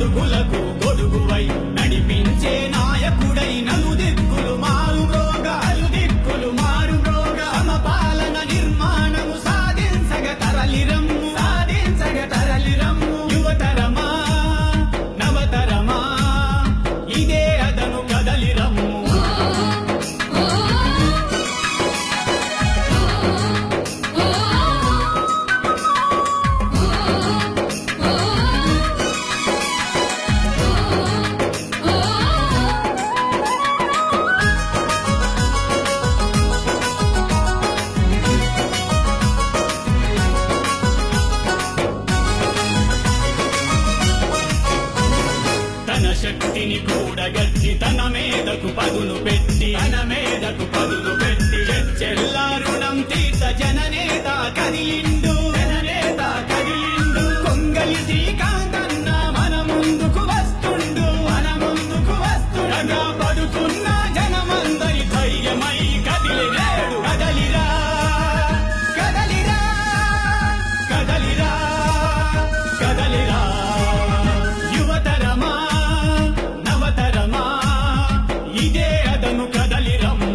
అడుగులకు గొడుగువై నడిపించే నాయకుడై నలుదిక్కులు మారు మ్రోగ సమపాలన నిర్మాణము సాధించగ తరలిరమ్ము యువతరమా నవతరమా ఇదే అదను కదలిరమ్ము. తన శక్తిని కూడగట్టి తన మీదకు పదును పెట్టి చెల్లా రుణం తీర్చ జననేత కదిలిండు కొంగలి శ్రీకాంతన్న మన ముందుకు వస్తుండు పడుతున్న జనమందరి ధైర్యమై కదిలినాడు. కదలిరా యువతరమా నవతరమా ఇదే అదను కదలిరమ్ము.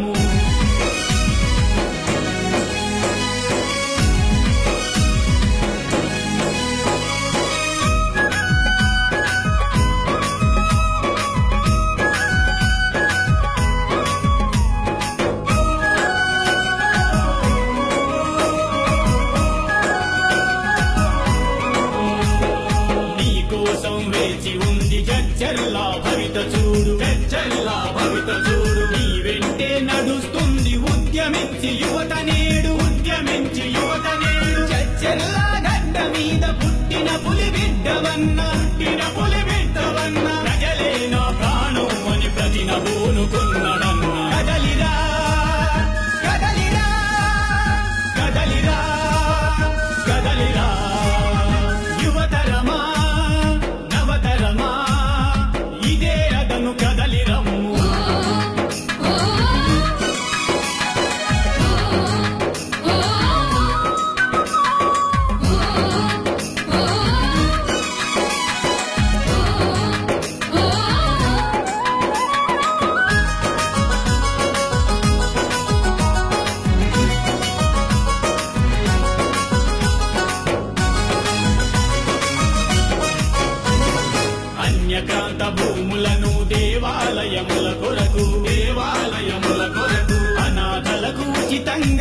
నీ కోసం వేచి ఉంది జడ్చర్లా భవిత చూడు నీ వెంటే నడుస్తుంది ఉద్యమించి యువత నేడు జడ్చర్లా గడ్డ మీద పుట్టిన పులి బిడ్డవన్న ప్రజలే నా ప్రాణం అని ప్రతి నవ్వునుకున్నాడన్న. కదలిరా యువతరమా నవతరమా ఇదే అదను కదలిరమ్ము. అన్యక్రాంత భూములను దేవాలయముల కొరకు అనాథలకు ఉచితంగా